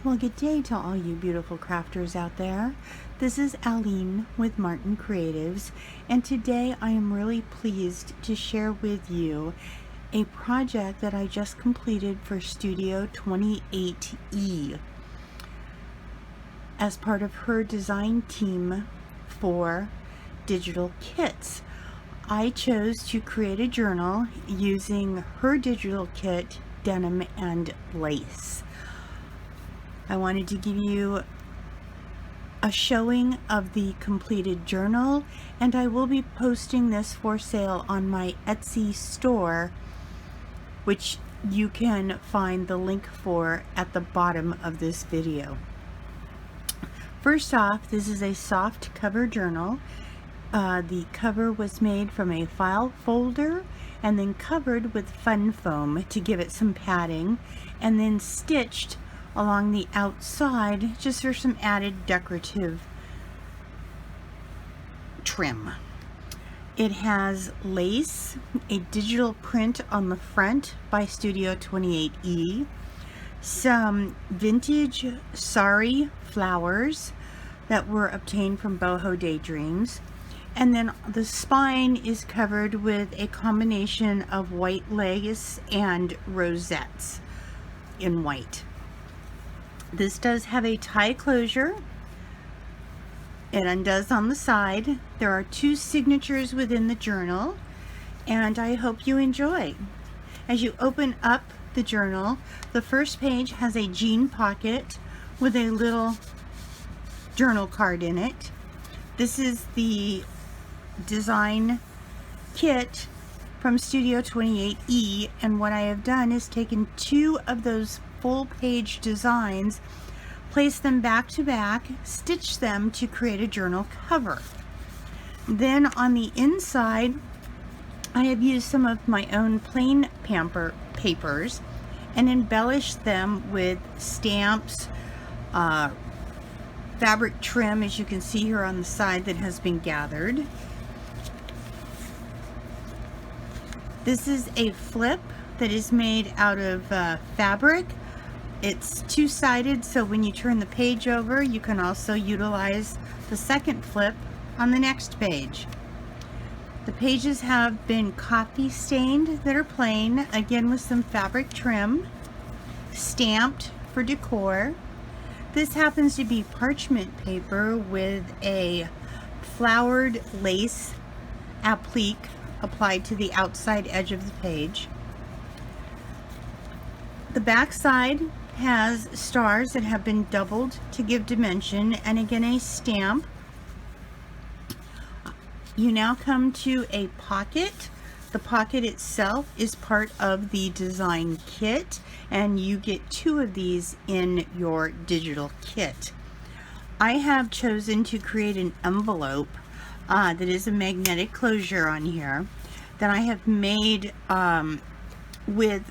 Well, good day to all you beautiful crafters out there. This is Aline with Martin Kreatives, and today I am really pleased to share with you a project that I just completed for Studio28E as part of her design team for digital kits. I chose to create a journal using her digital kit, Denim and Lace. I wanted to give you a showing of the completed journal, and I will be posting this for sale on my Etsy store, which you can find the link for at the bottom of this video. First off, this is a soft cover journal. The cover was made from a file folder and then covered with fun foam to give it some padding, and then stitched along the outside just for some added decorative trim. It has lace, a digital print on the front by Studio28E, some vintage sari flowers that were obtained from Boho Daydreams, and then the spine is covered with a combination of white lace and rosettes in white. This does have a tie closure. It undoes on the side. There are 2 signatures within the journal, and I hope you enjoy. As you open up the journal, the first page has a jean pocket with a little journal card in it. This is the design kit from Studio28E, and what I have done is taken 2 of those full page designs, place them back to back, stitch them to create a journal cover. Then on the inside, I have used some of my own plain papers and embellished them with stamps, fabric trim, as you can see here on the side, that has been gathered. This is a flip that is made out of fabric. It's 2-sided, so when you turn the page over, you can also utilize the second flip on the next page. The pages have been coffee stained that are plain, again with some fabric trim, stamped for decor. This happens to be parchment paper with a flowered lace applique applied to the outside edge of the page. The back side has stars that have been doubled to give dimension, and again a stamp. You now come to a pocket. The pocket itself is part of the design kit, and you get 2 of these in your digital kit. I have chosen to create an envelope that is a magnetic closure on here that I have made with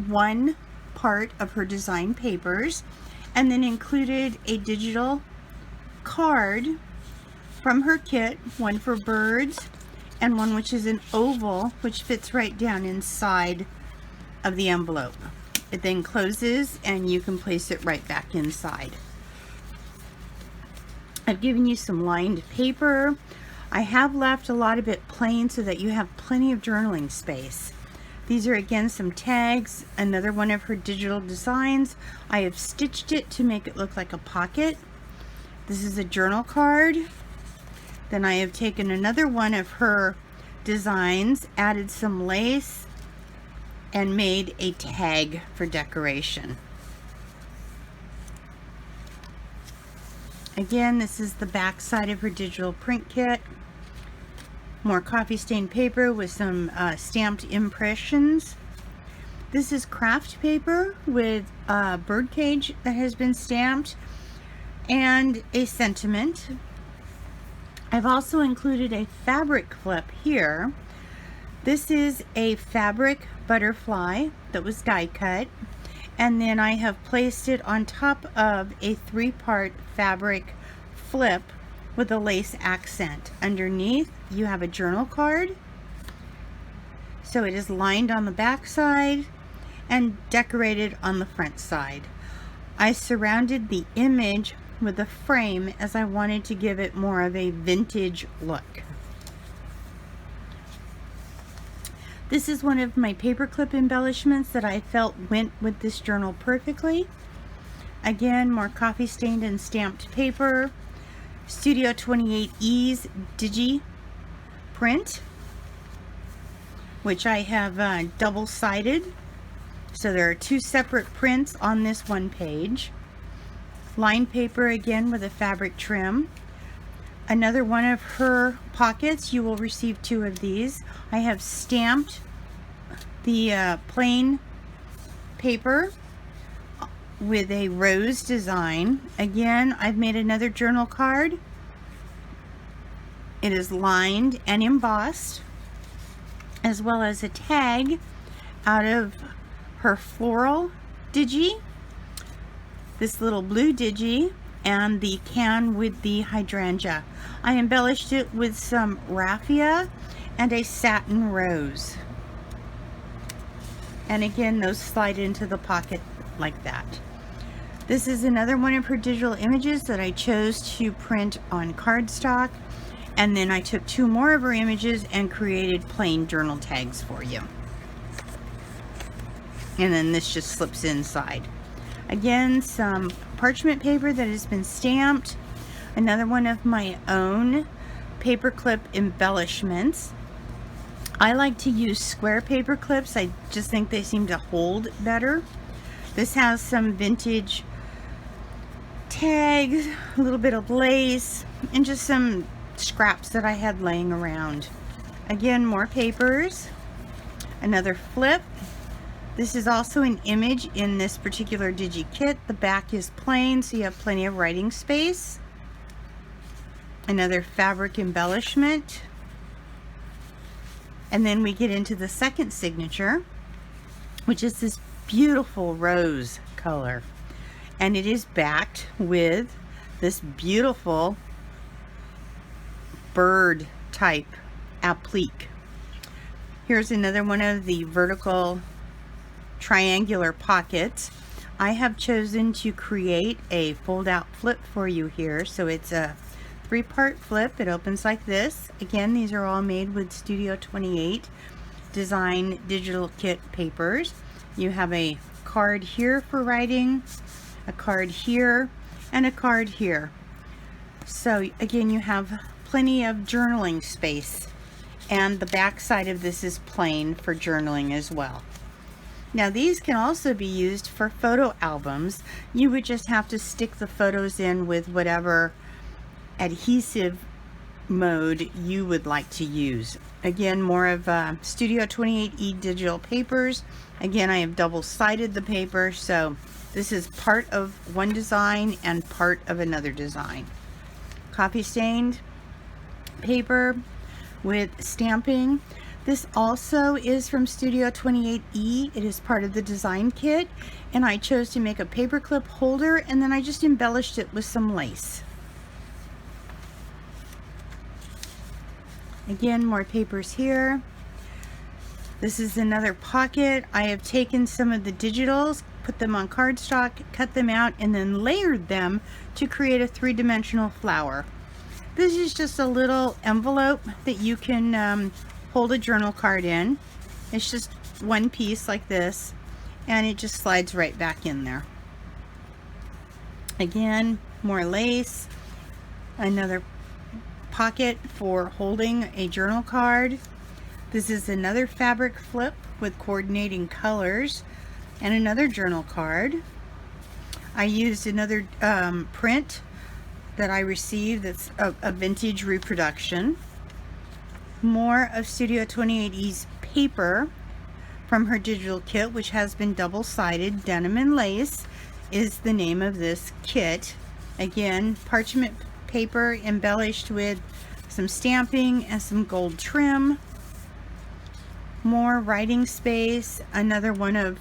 1 part of her design papers, and then included a digital card from her kit, one for birds and one which is an oval which fits right down inside of the envelope. It then closes and you can place it right back inside. I've given you some lined paper. I have left a lot of it plain so that you have plenty of journaling space. These are again some tags, another one of her digital designs. I have stitched it to make it look like a pocket. This is a journal card. Then I have taken another one of her designs, added some lace, and made a tag for decoration. Again, this is the back side of her digital print kit. More coffee stained paper with some stamped impressions. This is craft paper with a bird cage that has been stamped and a sentiment. I've also included a fabric flip here. This is a fabric butterfly that was die cut, and then I have placed it on top of a 3-part fabric flip with a lace accent. Underneath you have a journal card, so it is lined on the back side and decorated on the front side. I surrounded the image with a frame as I wanted to give it more of a vintage look. This is one of my paperclip embellishments that I felt went with this journal perfectly. Again, more coffee stained and stamped paper. Studio28E's Digi print, which I have double-sided. So there are two separate prints on this one page. Lined paper again with a fabric trim. Another one of her pockets, you will receive two of these. I have stamped the plain paper with a rose design. Again, I've made another journal card. It is lined and embossed, as well as a tag out of her floral digi, this little blue digi, and the can with the hydrangea. I embellished it with some raffia and a satin rose. And again, those slide into the pocket like that. This is another one of her digital images that I chose to print on cardstock. And then I took two more of her images and created plain journal tags for you. And then this just slips inside. Again, some parchment paper that has been stamped. Another one of my own paperclip embellishments. I like to use square paper clips. I just think they seem to hold better. This has some vintage tags, a little bit of lace, and just some scraps that I had laying around. Again, more papers. Another flip. This is also an image in this particular digi kit. The back is plain, so you have plenty of writing space. Another fabric embellishment. And then we get into the second signature, which is this beautiful rose color. And it is backed with this beautiful bird type applique. Here's another one of the vertical triangular pockets. I have chosen to create a fold-out flip for you here. So it's a three-part flip. It opens like this. Again, these are all made with Studio28 design digital kit papers. You have a card here for writing, a card here, and a card here. So again, you have plenty of journaling space, and the back side of this is plain for journaling as well. Now these can also be used for photo albums. You would just have to stick the photos in with whatever adhesive mode you would like to use. Again, more of Studio28E digital papers. Again, I have double-sided the paper, so this is part of one design and part of another design. Coffee stained paper with stamping. This also is from Studio28E. It is part of the design kit, and I chose to make a paperclip holder, and then I just embellished it with some lace. Again, more papers here. This is another pocket. I have taken some of the digitals, put them on cardstock, cut them out, and then layered them to create a three-dimensional flower. This is just a little envelope that you can hold a journal card in. It's just one piece like this, and it just slides right back in there. Again, more lace. Another pocket for holding a journal card. This is another fabric flip with coordinating colors and another journal card. I used another print that I received that's a vintage reproduction. More of Studio28E's paper from her digital kit, which has been double-sided. Denim and Lace is the name of this kit. Again, parchment paper embellished with some stamping and some gold trim. More writing space. Another one of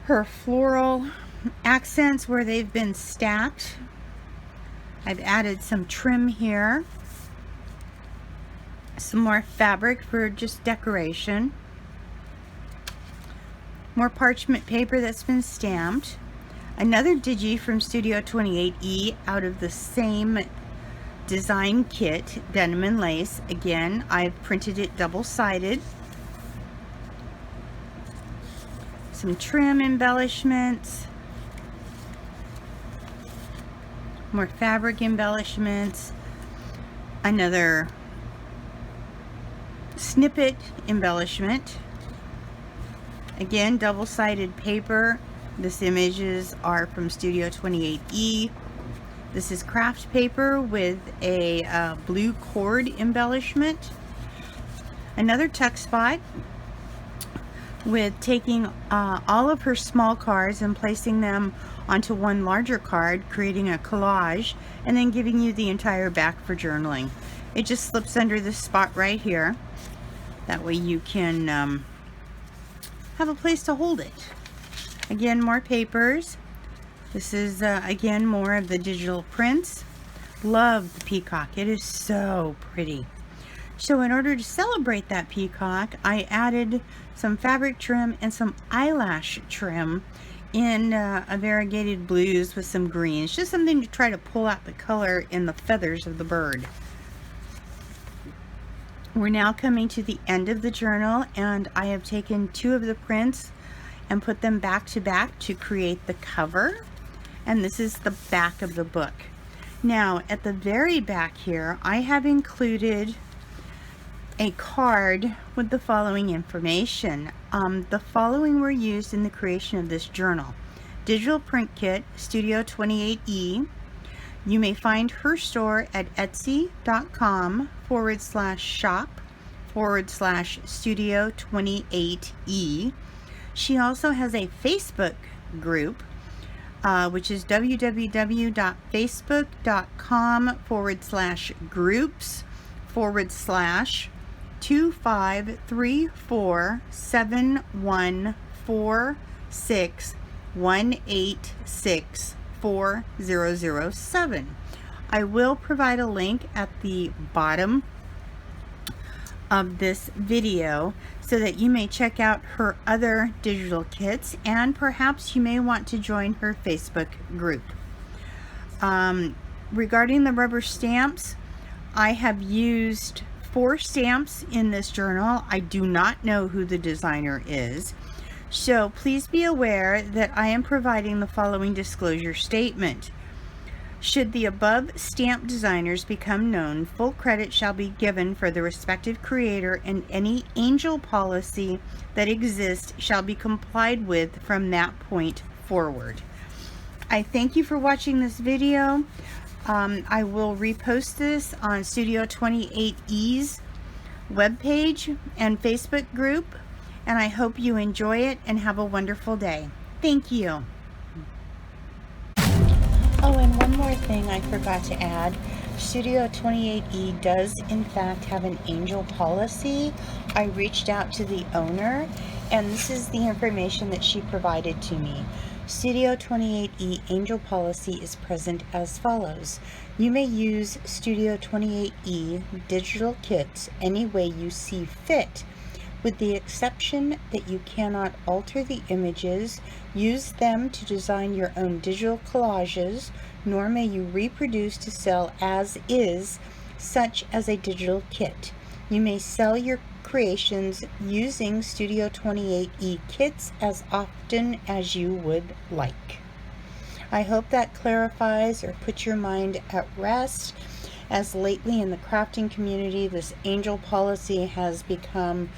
her floral accents where they've been stacked. I've added some trim here. Some more fabric for just decoration. More parchment paper that's been stamped. Another digi from Studio28E out of the same design kit, Denim and Lace. Again, I've printed it double-sided. Some trim embellishments, more fabric embellishments, another snippet embellishment. Again, double-sided paper. This images are from Studio28E. This is craft paper with a blue cord embellishment. Another tuck spot with taking all of her small cards and placing them onto one larger card, creating a collage, and then giving you the entire back for journaling. It just slips under this spot right here. That way you can have a place to hold it. Again, more papers. This is again more of the digital prints. Love the peacock. It is so pretty. So in order to celebrate that peacock, I added some fabric trim and some eyelash trim in a variegated blues with some greens. Just something to try to pull out the color in the feathers of the bird. We're now coming to the end of the journal, and I have taken two of the prints and put them back to back to create the cover. And this is the back of the book. Now at the very back here, I have included a card with the following information. The following were used in the creation of this journal. Digital print kit, Studio28E. You may find her store at etsy.com/shop/Studio28E. She also has a Facebook group, which is www.facebook.com/groups/253471864007. I will provide a link at the bottom of this video so that you may check out her other digital kits, and perhaps you may want to join her Facebook group. Regarding the rubber stamps, I have used 4 stamps in this journal. I do not know who the designer is, so please be aware that I am providing the following disclosure statement. Should the above stamp designers become known, full credit shall be given for the respective creator, and any angel policy that exists shall be complied with from that point forward. I thank you for watching this video. I will repost this on Studio28E's webpage and Facebook group, and I hope you enjoy it and have a wonderful day. Thank you. Oh, and one more thing I forgot to add. Studio28E does in fact have an angel policy. I reached out to the owner, and this is the information that she provided to me. Studio28E angel policy is present as follows. You may use Studio28E digital kits any way you see fit, with the exception that you cannot alter the images, use them to design your own digital collages, nor may you reproduce to sell as is, such as a digital kit. You may sell your creations using Studio28E kits as often as you would like. I hope that clarifies or puts your mind at rest, as lately in the crafting community this angel policy has become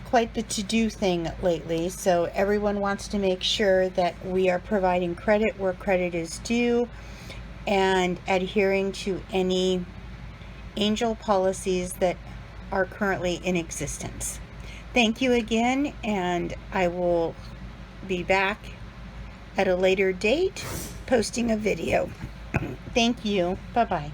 quite the to-do thing lately. So everyone wants to make sure that we are providing credit where credit is due and adhering to any angel policies that are currently in existence. Thank you again, and I will be back at a later date posting a video. Thank you. Bye-bye.